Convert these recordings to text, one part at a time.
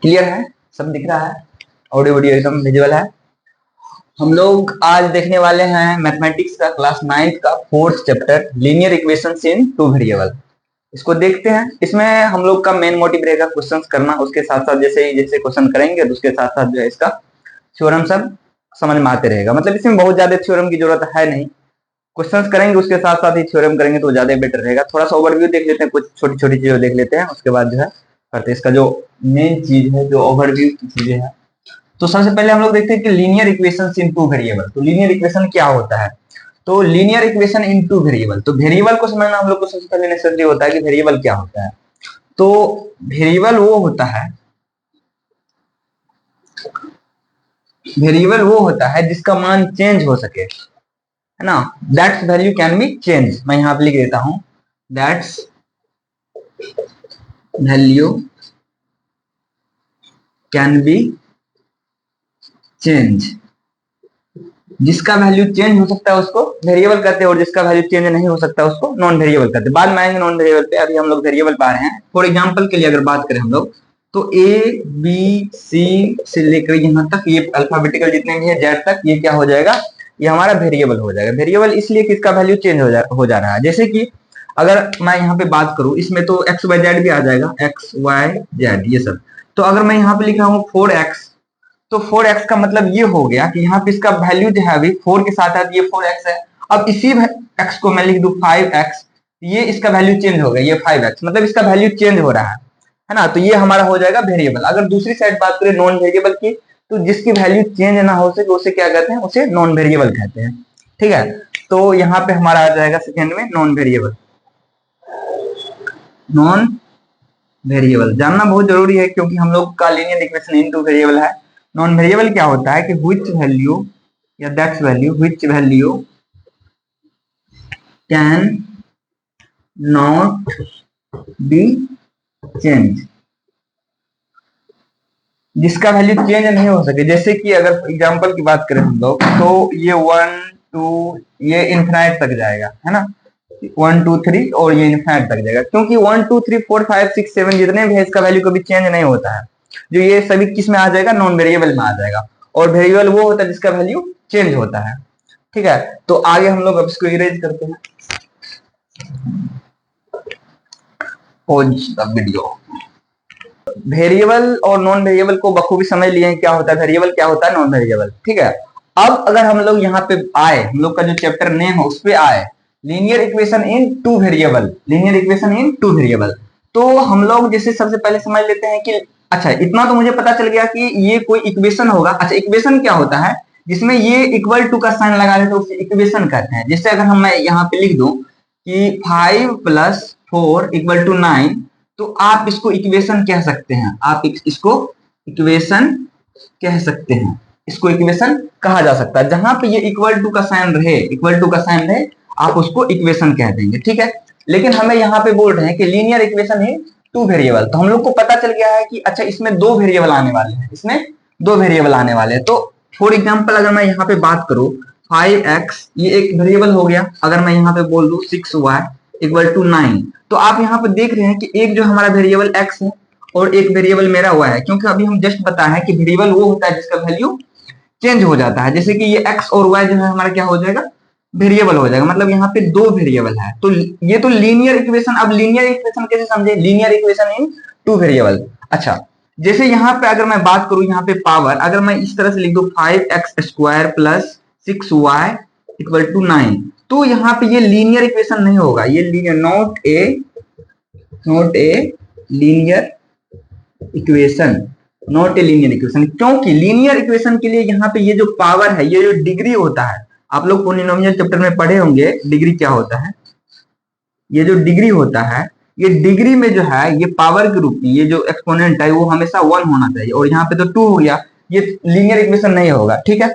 Clear है, सब दिख रहा है, ऑडियो वीडियो एकदम विजुअल है। हम लोग आज देखने वाले हैं मैथमेटिक्स का क्लास 9 का 4th चैप्टर लीनियर इक्वेशंस इन टू वेरिएबल। इसको देखते हैं। इसमें हम लोग का मेन मोटिव रहेगा क्वेश्चंस करना, उसके साथ साथ जैसे क्वेश्चन करेंगे तो उसके साथ साथ जो है इसका थ्योरम सब समझ में आते रहेगा। मतलब इसमें बहुत ज्यादा थ्योरम की जरूरत है नहीं, क्वेश्चंस करेंगे उसके साथ साथ ही थ्योरम करेंगे तो ज्यादा बेटर रहेगा। थोड़ा सा ओवरव्यू देख लेते हैं, कुछ छोटी छोटी चीजें देख लेते हैं, उसके बाद जो है करते हैं इसका जो मेन चीज है, जो ओवरव्यू की चीजें हैं। तो सबसे पहले हम लोग देखते हैं कि linear equation in two variable. तो लीनियर इक्वेशन क्या होता है? तो linear equation in two variable, तो वेरिएबल को समझना हम लोग को सबसे पहले नेसेसरी होता है कि वेरिएबल क्या होता है। तो वेरिएबल वो होता है, वेरिएबल वो होता है जिसका मान चेंज हो सके, है ना। That's value can be change. मैं यहां पे लिख देता हूं, that's value can be change. जिसका वैल्यू चेंज हो सकता है उसको वेरिएबल कहते हैं, और जिसका वैल्यू चेंज नहीं हो सकता उसको नॉन वेरिएबल कहते हैं। बाद में आएंगे नॉन वेरिएबल पे, अभी हम लोग वेरिएबल पा रहे हैं। फॉर एग्जांपल के लिए अगर बात करें हम लोग, तो ए बी सी से लेकर यहाँ तक, ये अल्फाबेटिकल जितने भी है जेड तक, ये क्या हो जाएगा, ये हमारा वेरिएबल हो जाएगा। वेरिएबल इसलिए कि इसका वैल्यू चेंज हो जा रहा है। जैसे कि अगर मैं यहाँ पे बात करूं, इसमें तो एक्स वाई जेड भी आ जाएगा, एक्स वाई जेड ये सब। तो अगर मैं यहाँ पे लिख रहा हूँ 4x, तो 4x का मतलब ये हो गया कि यहाँ पे इसका वैल्यू जो है अभी 4 के साथ है, ये 4x है। अब इसी x को मैं लिख दूं 5x, ये इसका वैल्यू चेंज हो गया, ये 5x, मतलब इसका वैल्यू चेंज हो रहा है ना। तो ये हमारा हो जाएगा वेरिएबल। अगर दूसरी साइड बात करें नॉन वेरिएबल की, तो जिसकी वैल्यू चेंज ना हो सके उसे क्या कहते हैं, उसे नॉन वेरिएबल कहते हैं। ठीक है, तो यहाँ पे हमारा आ जाएगा सेकेंड में नॉन वेरिएबल। नॉन वेरिएबल जानना बहुत जरूरी है, क्योंकि हम लोग का लीनियर इक्वेशन इनटू वेरिएबल है। नॉन वेरिएबल क्या होता है कि व्हिच वैल्यू या that's value, which value can not be change, जिसका वैल्यू चेंज नहीं हो सके। जैसे कि अगर एग्जांपल की बात करें हम लोग, तो ये 1 2 ये इनफिनाइट तक जाएगा, है ना। 1 2 3 और ये इनफिनाइट तक जाएगा, क्योंकि 1 2 3 4 5 6 7 जितने भी है इसका वैल्यू कभी चेंज नहीं होता है। जो ये सभी किस में आ जाएगा, नॉन वेरिएबल में आ जाएगा। और वेरिएबल वो होता है जिसका वैल्यू चेंज होता है। ठीक है, तो आगे हम लोग अब इसको इरेज करते हैं। Pause the video. वेरिएबल और नॉन वेरिएबल को बखूबी समझ लिए हैं, क्या होता है वेरिएबल, क्या होता है नॉन वेरिएबल। ठीक है, अब अगर हम लोग यहाँ पे आए, हम लोग का जो चैप्टर नेम है उस पे आए, linear equation in two variable, linear equation in two variable. तो हम लोग जैसे सबसे पहले समझ लेते हैं कि अच्छा, इतना तो मुझे पता चल गया कि ये कोई इक्वेशन होगा। अच्छा, इक्वेशन क्या होता है, जिसमें ये इक्वल टू का साइन लगा देते हैं उसे इक्वेशन कहते हैं। जैसे अगर हम मैं यहाँ पे लिख दूं कि 5 + 4 = 9, तो आप इसको इक्वेशन कह सकते हैं, आप इसको इक्वेशन कह सकते हैं, इसको इक्वेशन कहा जा सकता है। जहां पे ये इक्वल टू का साइन रहे, इक्वल टू का साइन रहे, आप उसको इक्वेशन कह देंगे। ठीक है, लेकिन हमें यहाँ पे बोल रहे हैं कि लीनियर इक्वेशन है टू वेरिएबल। तो हम लोग को पता चल गया है कि अच्छा इसमें दो वेरिएबल आने वाले हैं, इसमें दो वेरिएबल आने वाले हैं। तो फॉर एग्जाम्पल अगर मैं यहाँ पे बात करूं 5x, ये एक वेरिएबल हो गया। अगर मैं यहाँ पे बोल दूं 6y = 9, तो आप यहाँ पे देख रहे हैं कि एक जो हमारा वेरिएबल x है और एक वेरिएबल मेरा y है, क्योंकि अभी हम जस्ट बताया है कि वेरिएबल वो होता है जिसका वैल्यू चेंज हो जाता है। जैसे कि ये x और y जो है हमारा क्या हो जाएगा, वेरिएबल हो जाएगा। मतलब यहाँ पे दो वेरिएबल है। तो ये तो लीनियर इक्वेशन। अब लीनियर इक्वेशन कैसे समझे, linear equation in two variable. अच्छा, जैसे यहाँ पे अगर मैं बात करूं, यहाँ पे पावर अगर मैं इस तरह से लिख दूं 5x² + 6y = 9, तो यहाँ पे ये लीनियर इक्वेशन नहीं होगा, ये linear not a linear equation, not a linear equation. क्योंकि लीनियर इक्वेशन के लिए यहाँ पे ये जो पावर है, ये जो डिग्री होता है, आप लोग पॉलिनोमियल चैप्टर में पढ़े होंगे डिग्री क्या होता है। ये जो डिग्री होता है, ये डिग्री में जो है ये पावर के रूप में ये जो एक्सपोनेंट है वो हमेशा 1 होना चाहिए, और यहाँ पे तो 2 हो गया, ये लीनियर इक्वेशन नहीं होगा। ठीक है,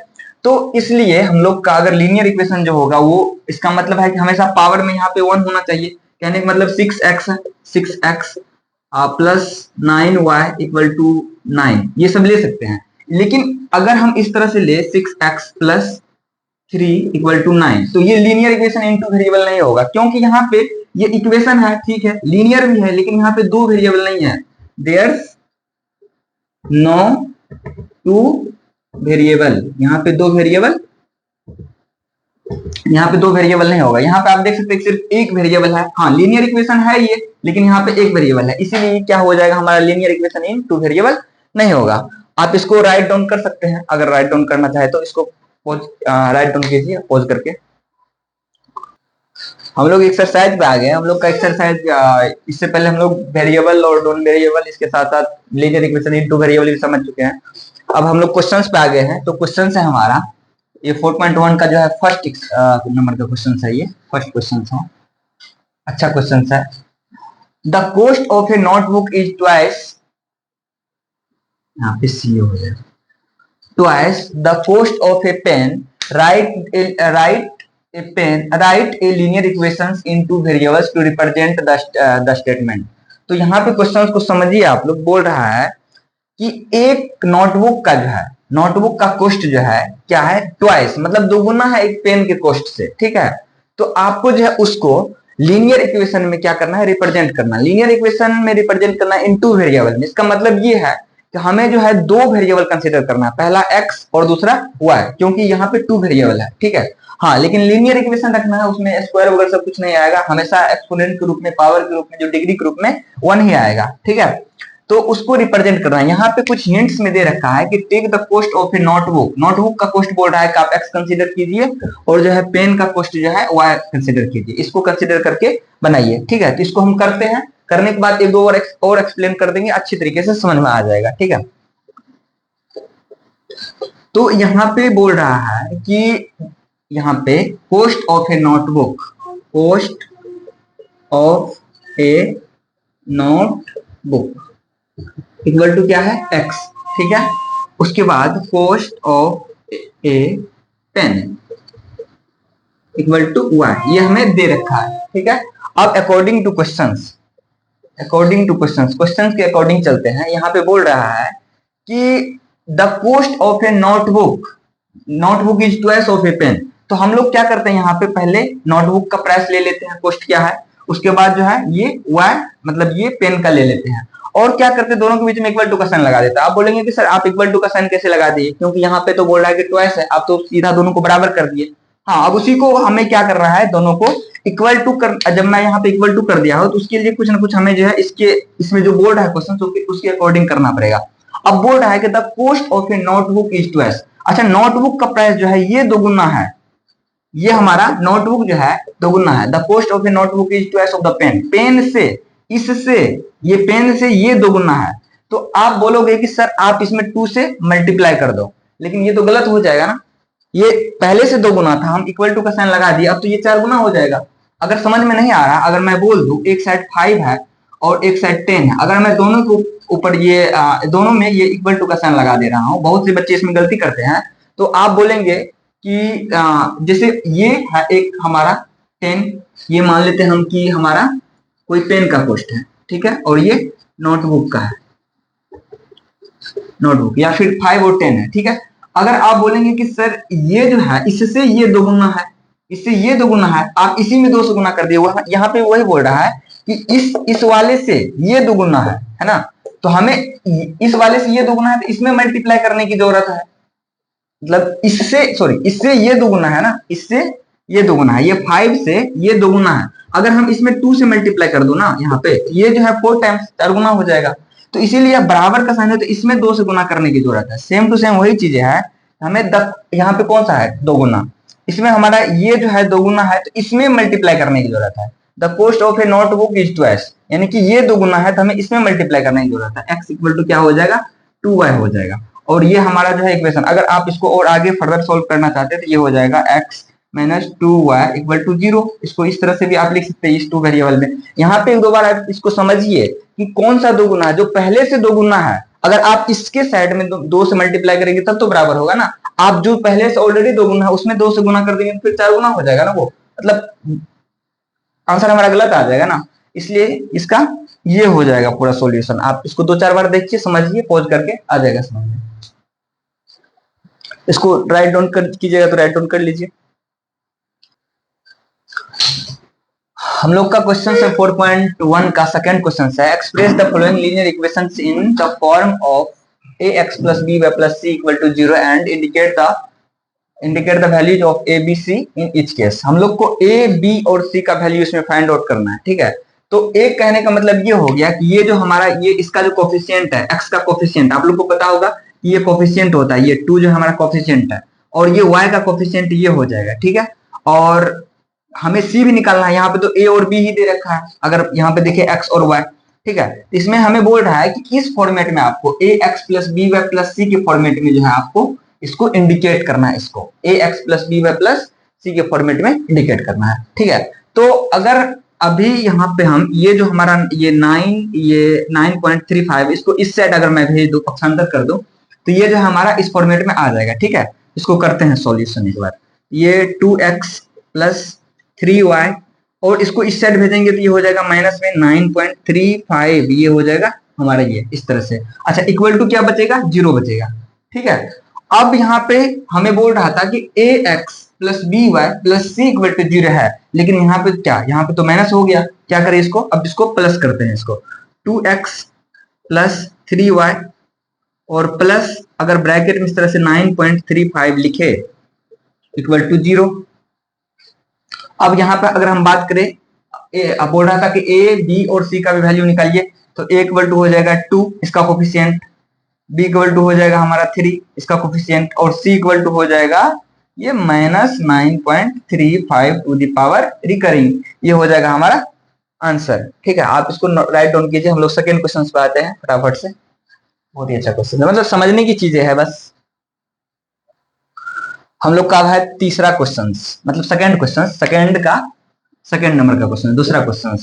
तो इसलिए हम लोग का अगर लीनियर इक्वेशन जो होगा वो, इसका मतलब है कि हमेशा पावर में यहाँ पे 1 होना चाहिए। कहने का मतलब 6x + 9y = 9, ये सब ले सकते हैं। लेकिन अगर हम इस तरह से ले 6x + 3 = 9, तो ये लीनियर इक्वेशन इनटू वेरिएबल नहीं होगा, क्योंकि यहाँ पे ये इक्वेशन है, ठीक है लीनियर भी है, लेकिन यहाँ पे दो वेरिएबल नहीं है। देयर नो टू वेरिएबल, यहाँ पे दो वेरिएबल, यहाँ पे दो वेरिएबल नहीं होगा। यहाँ पे आप देख सकते हैं सिर्फ एक वेरिएबल है। हाँ लीनियर इक्वेशन है ये, लेकिन यहाँ पे एक वेरिएबल है, इसीलिए क्या हो जाएगा हमारा linear equation in two variable नहीं होगा। आप इसको राइट डाउन कर सकते हैं, अगर राइट डाउन करना चाहे तो इसको पॉज राइट डाउन कीजिए पॉज करके। हम लोग एक्सरसाइज पे आ गए। हम लोग का एक्सरसाइज इससे पहले हम लोग वेरिएबल और नॉन वेरिएबल, इसके साथ साथ linear equation in two variable भी समझ चुके हैं। अब हम लोग क्वेश्चंस पे आ गए हैं। तो क्वेश्चन है हमारा ये 4.1 का जो है फर्स्ट नंबर का क्वेश्चन है, ये फर्स्ट क्वेश्चन है, अच्छा क्वेश्चन है। The cost of a notebook is twice, यहाँ पे सी हो जाएगा, twice the cost of a pen, write a pen, write a linear equations in two variables to represent the statement. तो यहाँ पे क्वेश्चन को समझिए, आप लोग बोल रहा है कि एक नोटबुक का जो है, नोटबुक का कॉस्ट जो है क्या है, ट्वाइस मतलब दोगुना है एक पेन के कॉस्ट से, ठीक है। तो आपको जो है उसको लीनियर इक्वेशन में क्या करना है, रिप्रेजेंट करना। लीनियर इक्वेशन में रिप्रेजेंट करना इन टू वेरिएबल में, इसका मतलब ये है कि हमें जो है दो वेरिएबल कंसीडर करना है, पहला x और दूसरा y, क्योंकि यहाँ पे टू वेरिएबल है, ठीक है। हाँ लेकिन लीनियर इक्वेशन रखना है, उसमें स्क्वायर वगैरह सब कुछ नहीं आएगा, हमेशा एक्सपोनेंट के रूप में, पावर के रूप में, जो डिग्री के रूप में 1 ही आएगा, ठीक है। तो उसको रिप्रेजेंट करना है। यहाँ पे कुछ हिंट्स में दे रखा है कि take the cost of a notebook, notebook का कॉस्ट बोल रहा है कि आप x कंसीडर कीजिए, और जो है पेन का कॉस्ट जो है y कंसीडर कीजिए, इसको कंसीडर करके बनाइए, ठीक है। तो इसको हम करते हैं, करने के बाद एक दो और एक्सप्लेन कर देंगे, अच्छी तरीके से समझ में आ जाएगा, ठीक है। तो यहाँ पे बोल रहा है कि यहाँ पे cost of a notebook, cost of a notebook equal to क्या है, x, ठीक है। उसके बाद cost of a pen equal to y, ये हमें दे रखा है, ठीक है। अब according to questions, according to questions, questions के अकॉर्डिंग चलते हैं। यहाँ पे बोल रहा है कि the cost of a notebook, notebook is twice of a pen. तो हम लोग क्या करते हैं, यहाँ पे पहले नोटबुक का प्राइस ले लेते हैं, कॉस्ट क्या है, उसके बाद जो है ये y मतलब ये पेन का ले लेते हैं, और क्या करते हैं दोनों के बीच में इक्वल टू का साइन लगा देते हैं। आप बोलेंगे कि सर आप इक्वल टू का साइन कैसे लगा दिए, क्योंकि यहाँ पे तो बोल रहा है कि ट्वाइस है, आप तो सीधा दोनों को बराबर कर दिए। हाँ अब उसी को हमें क्या कर रहा है, दोनों को इक्वल टू कर, जब मैं यहाँ पे इक्वल टू कर दिया हो तो उसके लिए कुछ ना कुछ हमें जो है इसके, इसमें जो बोल रहा है क्वेश्चन उसके अकॉर्डिंग करना पड़ेगा। अब बोल रहा है कि the cost of a notebook is twice. अच्छा नोटबुक का प्राइस जो है ये दोगुना है, ये हमारा नोटबुक जो है दोगुना है। The cost of a notebook is twice of the pen, pen से, इससे, ये पेन से ये दोगुना है। तो आप बोलोगे कि सर आप इसमें 2 से मल्टीप्लाई कर दो, लेकिन ये तो गलत हो जाएगा ना, ये पहले से 2 गुना था, हम इक्वल टू का साइन लगा दिए, अब तो ये 4 गुना हो जाएगा। अगर समझ में नहीं आ रहा, अगर मैं बोल दूं एक साइड 5 है और एक साइड 10 है, अगर मैं दोनों को ऊपर ये दोनों में ये इक्वल टू का साइन लगा दे रहा हूं, बहुत से बच्चे इसमें गलती करते हैं, तो आप बोलेंगे कि जैसे ये है एक हमारा 10, ये मान लेते हैं हम कि हमारा कोई पेन का कॉस्ट है, ठीक है, और ये नोटबुक का है, नोटबुक, या फिर 5 और 10 है, ठीक है। अगर आप बोलेंगे कि सर ये जो है इससे ये दोगुना है, इससे ये दोगुना है, आप इसी में 2 से गुना कर दिए, यहाँ पे वही बोल रहा है कि इस वाले से ये दोगुना है ना, तो हमें इस वाले से ये दोगुना है तो इसमें मल्टीप्लाई करने की जरूरत है, मतलब इससे, सॉरी इससे ये दोगुना है ना, इससे ये दोगुना है, ये 5 से ये दोगुना है, अगर हम इसमें 2 से मल्टीप्लाई कर दो ना यहाँ पे, ये जो है 4 टाइम्स 4 गुना हो जाएगा। तो इसीलिए बराबर का साइन है तो इसमें 2 से गुना करने की जरूरत है। सेम टू सेम वही चीजें है, हमें यहाँ पे कौन सा है 2 गुना, इसमें हमारा ये जो है 2 गुना है तो इसमें मल्टीप्लाई करने की जरूरत है। The cost of a notebook is twice, यानी कि ये 2 गुना है तो हमें इसमें मल्टीप्लाई करने की जरूरत है। x इक्वल टू क्या हो जाएगा, 2y हो जाएगा, और ये हमारा जो है इक्वेशन, अगर आप इसको और आगे फर्दर सोल्व करना चाहते हैं तो ये हो जाएगा x minus 2y equal to 0। इसको इस तरह से भी आप लिख सकते हैं इस 2 वेरिएबल में। यहाँ पे एक दो बार आप इसको समझिए कि कौन सा 2 गुना है, जो पहले से 2 गुना है, अगर आप इसके साइड में 2 से मल्टीप्लाई करेंगे तब तो बराबर होगा ना, आप जो पहले से ऑलरेडी 2 गुना है उसमें 2 से गुना कर देंगे तो फिर 4 गुना हो जाएगा ना, वो मतलब आंसर हमारा गलत आ जाएगा ना, इसलिए इसका ये हो जाएगा पूरा सॉल्यूशन। आप इसको 2-4 बार देखिए, समझिए, पॉज करके आ जाएगा समझ में। इसको राइट डाउन कर कीजिएगा तो राइट डाउन कर लीजिए। हम लोग का क्वेश्चन है 4.1 का सेकंड क्वेश्चन है, express the following linear equations in the form of a x plus B Y plus C equal to 0 and indicate the values of a b c in each case. हम लोग को A B और सी का value इसमें find out करना है, ठीक है। तो एक कहने का मतलब ये हो गया कि ये जो हमारा ये इसका जो कोफिशिएंट है एक्स का कोफिशिएंट आप लोग को पता होगा कि ये कोफिशिएंट होता है, ये 2 जो हमारा कोफिशिएंट है, और ये y का कोफिशिएंट ये हो जाएगा, ठीक है। और हमें c भी निकालना है, यहाँ पे तो a और b ही दे रखा है, अगर यहाँ पे देखिए x और y, ठीक है। इसमें हमें बोल रहा है कि इस फॉर्मेट में आपको A x plus B Y plus C के फॉर्मेट में जो है आपको इसको इंडिकेट करना है, इसको A x plus B Y plus C के फॉर्मेट में इंडिकेट करना है, ठीक है। तो अगर अभी यहाँ पे हम ये जो हमारा ये 9.35 इसको इस साइड अगर मैं भेज दूं, पक्षांतर कर दूं, तो ये जो हमारा इस फॉर्मेट में आ जाएगा, ठीक है। इसको करते हैं सॉल्यूशन एक बार। ये 2x प्लस 3y और इसको इस साइड भेजेंगे तो ये हो जाएगा माइनस में 9.35, ये हो जाएगा हमारा ये इस तरह से। अच्छा, इक्वल टू क्या बचेगा, 0 बचेगा, ठीक है। अब यहाँ पे हमें बोल रहा था कि A x plus B Y plus C equal to 0 है, लेकिन यहाँ पे क्या, यहाँ पे तो माइनस हो गया, क्या करें इसको, अब इसको प्लस करते हैं, इसको 2x प्लस 3y और प्लस अगर ब्रैकेट में इस तरह से 9.35 लिखे इक्वल टू 0। अब यहाँ पे अगर हम बात करें, अब बोल रहा था कि ए बी और सी का भी वैल्यू निकालिए, तो ए इक्वल टू हो जाएगा 2 इसका कोफिशिएंट, बी इक्वल टू हो जाएगा हमारा 3 इसका कोफिशिएंट, और सी इक्वल टू हो जाएगा ये minus 9.35 to the power recurring, ये हो जाएगा हमारा आंसर, ठीक है। आप इसको राइट डाउन कीजिए। हम लोग सेकेंड क्वेश्चन पे आते हैं फटाफट से। बहुत ही अच्छा क्वेश्चन है, मतलब समझने की चीजें है बस। हम लोग का है तीसरा क्वेश्चन, मतलब सेकेंड क्वेश्चन, सेकेंड नंबर का क्वेश्चन, दूसरा क्वेश्चन।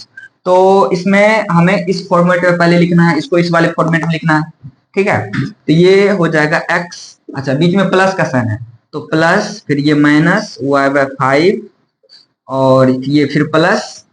तो इसमें हमें इस फॉर्मेट में पहले लिखना है, इसको इस वाले फॉर्मेट में लिखना है, ठीक है। तो ये हो जाएगा x, अच्छा बीच में प्लस का साइन है, तो प्लस फिर ये माइनस y बाय 5 और ये फिर प्लस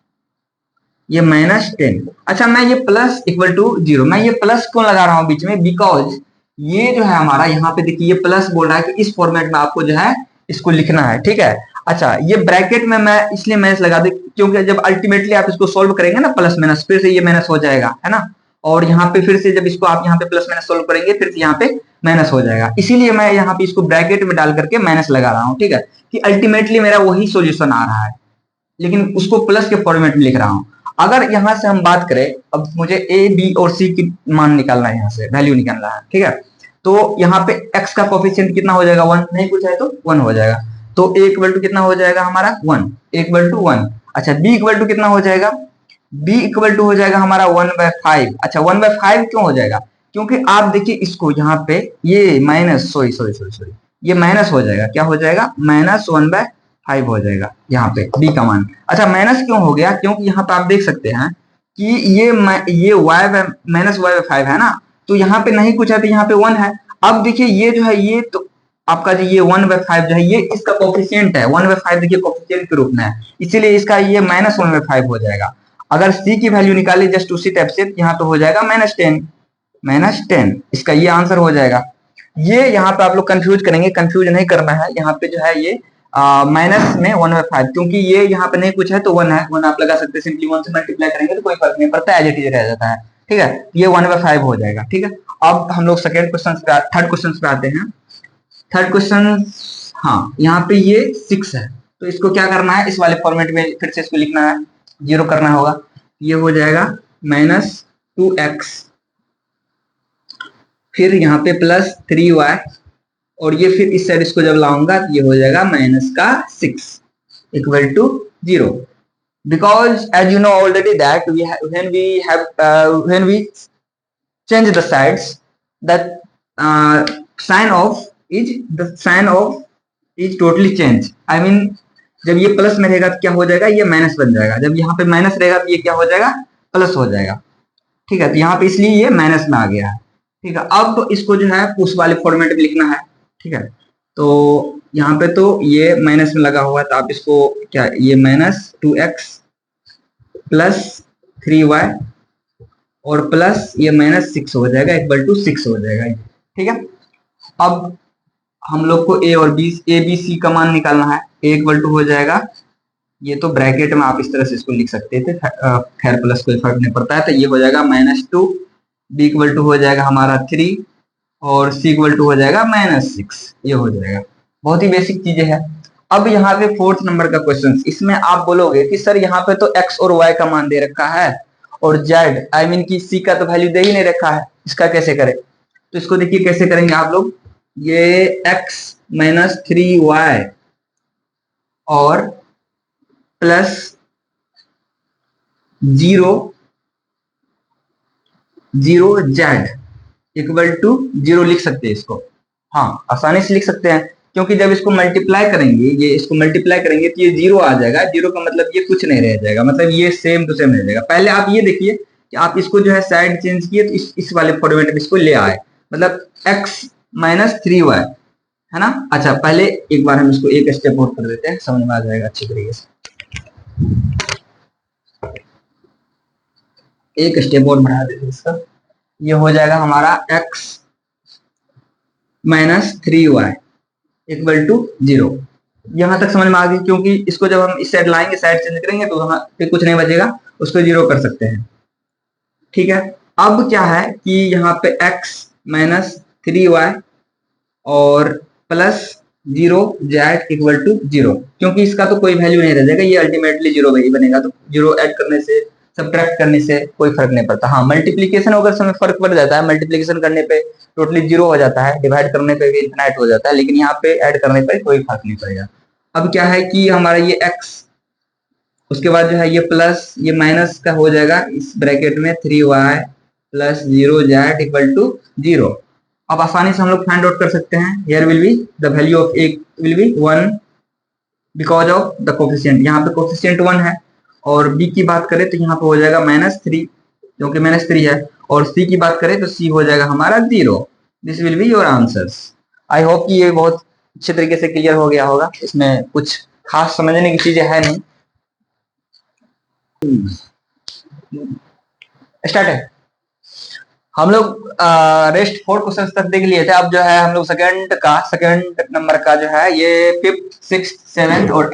ये माइनस 10। अच्छा, मैं ये प्लस इक्वल टू 0, मैं ये प्लस क्यों लगा रहा हूँ बीच में, बिकॉज ये जो है हमारा यहाँ पे देखिए ये प्लस बोल रहा है कि इस फॉर्मेट में आपको जो है इसको लिखना है, ठीक है। अच्छा, ये ब्रैकेट में मैं इसलिए माइनस लगा दूं क्योंकि जब अल्टीमेटली आप इसको सोल्व करेंगे ना प्लस माइनस, फिर से ये माइनस हो जाएगा, है ना। और यहाँ पे फिर से जब इसको आप यहाँ पे प्लस माइनस सोल्व करेंगे फिर से यहाँ पे माइनस हो जाएगा, इसीलिए मैं यहाँ पे इसको ब्रैकेट में डाल करके माइनस लगा रहा हूँ, ठीक है, कि अल्टीमेटली मेरा वही सोल्यूशन आ रहा है, लेकिन उसको प्लस के फॉर्मेट में लिख रहा हूँ। अगर यहाँ से हम बात करें, अब मुझे ए बी और सी की मान निकालना है, यहाँ से वैल्यू निकालना है, ठीक है। तो यहाँ पे x का कोफिशिएंट कितना हो जाएगा, 1, नहीं पूछा है तो 1 हो जाएगा, तो a इक्वल टू कितना हो जाएगा हमारा 1, a इक्वल टू 1। अच्छा, b इक्वल टू कितना हो जाएगा, b इक्वल टू हो जाएगा हमारा 1/5। अच्छा, 1/5 क्यों हो जाएगा, क्योंकि आप देखिए इसको यहाँ पे ये माइनस सॉरी ये माइनस हो जाएगा, क्या हो जाएगा, माइनस 1/5 हो जाएगा यहाँ पे b का मान। अच्छा, माइनस क्यों हो गया, क्योंकि यहाँ पे आप देख सकते हैं कि ये y माइनस y/5 है ना, तो यहाँ पे नहीं कुछ है तो यहाँ पे 1 है। अब देखिए ये जो है ये तो आपका जो ये 1/5 जो है ये इसका कोफिशिएंट है, 1/5 देखिए कोफिशिएंट के रूप में है, इसीलिए इसका ये माइनस 1/5 हो जाएगा। अगर c की वैल्यू निकाले जस्ट उसी टाइप से, यहाँ पे हो जाएगा -10, इसका ये आंसर हो जाएगा। ये यहाँ पे आप लोग कंफ्यूज करेंगे, कंफ्यूज नहीं करना है, यहाँ पे जो है ये माइनस में 1/5, क्योंकि ये यहाँ पे नहीं कुछ है तो 1 है, 1 आप लगा सकते हैं, सिंपली 1 से मल्टीप्लाई करेंगे तो कोई फर्क नहीं पड़ता, एज इट इज रह जाता है, ठीक है। ये 1/5 हो जाएगा, ठीक है। अब हम लोग थर्ड क्वेश्चन पे आते हैं। थर्ड क्वेश्चन, हाँ यहाँ पे ये 6 है, तो इसको क्या करना है, इस वाले फॉर्मेट में फिर से इसको लिखना है, 0 करना होगा, ये हो जाएगा -2x, फिर यहाँ पे +3y, और ये फिर इस साइड इसको जब लाऊंगा तो ये हो जाएगा -6 equal to 0, because as you know already that when we change the sides, that sign of is totally change, I mean जब ये प्लस में रहेगा तो क्या हो जाएगा, ये माइनस बन जाएगा, जब यहाँ पे माइनस रहेगा तो ये क्या हो जाएगा, प्लस हो जाएगा, ठीक है। तो यहाँ पे इसलिए ये माइनस में आ गया है, ठीक है। अब इसको जो है उस वाले फॉर्मेट में लिखना है, ठीक है। तो यहाँ पे तो ये माइनस में लगा हुआ है, तो आप इसको क्या, ये -2x प्लस 3y और प्लस ये -6 हो जाएगा इक्वल टू 6 हो जाएगा, ठीक है। अब हम लोग को ए बी सी का मान निकालना है, ए इक्वल टू हो जाएगा, ये तो ब्रैकेट में आप इस तरह से इसको लिख सकते थे, खैर प्लस कोई फर्क नहीं पड़ता है, तो ये हो जाएगा -2, बी इक्वल टू हो जाएगा हमारा 3 और c इक्वल टू हो जाएगा -6, ये हो जाएगा। बहुत ही बेसिक चीजें हैं। अब यहाँ पे 4th नंबर का क्वेश्चन, इसमें आप बोलोगे कि सर यहाँ पे तो x और y का मान दे रखा है और z आई मीन की c का तो वैल्यू दे ही नहीं रखा है, इसका कैसे करें? तो इसको देखिए कैसे करेंगे आप लोग। ये x माइनस 3y और प्लस 0 z इक्वल टू 0 लिख सकते हैं इसको। हाँ, आसानी से लिख सकते हैं, क्योंकि जब इसको मल्टीप्लाई करेंगे, ये इसको मल्टीप्लाई करेंगे तो ये 0 आ जाएगा। 0 का मतलब ये कुछ नहीं रह जाएगा, मतलब ये सेम टू सेम रह जाएगा। पहले आप ये देखिए कि आप इसको जो है साइड चेंज किए तो इस वाले फॉर्मेट में इसको ले आए, मतलब x माइनस 3y है ना। अच्छा, पहले एक बार हम इसको एक स्टेप और कर देते हैं, समझ में आ जाएगा अच्छी तरीके से। एक स्टेप और बढ़ा देते हैं इसका, ये हो जाएगा हमारा x minus 3y equal to 0। यहां तक समझ में आ गई, क्योंकि इसको जब हम इस साइड लाएंगे, साइड चेंज करेंगे तो वहां पे कुछ नहीं बचेगा, उसको 0 कर सकते हैं। ठीक है, अब क्या है कि यहाँ पे x माइनस 3y और प्लस 0 z इक्वल टू 0, क्योंकि इसका तो कोई वैल्यू नहीं रह जाएगा, ये अल्टीमेटली 0 वही बनेगा। तो 0 ऐड करने से, सब्ट्रैक्ट करने से कोई फर्क नहीं पड़ता। हाँ, मल्टीप्लीकेशन अगर समय फर्क पड़ जाता है, मल्टीप्लीकेशन करने पे टोटली 0 हो जाता है, डिवाइड करने पे भी इनफिनाइट हो जाता है, लेकिन यहाँ पे ऐड करने पे कोई फर्क नहीं पड़ेगा। अब क्या है कि हमारा ये x, उसके बाद जो है ये प्लस, ये माइनस का हो जाएगा इस ब्रैकेट में 3y plus 0z equal to 0। अब आसानी से हम लोग फाइंड आउट कर सकते हैं। Here will be the value of a will be 1 because of the coefficient, यहाँ पे कोफिशिएंट 1 है। और b की बात करें तो यहाँ पे हो जाएगा -3, क्योंकि -3 है। और c की बात करें तो c हो जाएगा हमारा 0। This will be your answers. I hope कि ये बहुत अच्छे तरीके से क्लियर हो गया होगा, इसमें कुछ खास समझने की चीजें है नहीं। स्टार्ट है। हम लोग रेस्ट 4 क्वेश्चन तक देख लिए थे। अब जो है हम लोग सेकंड नंबर का जो है ये 5th 6th 7th और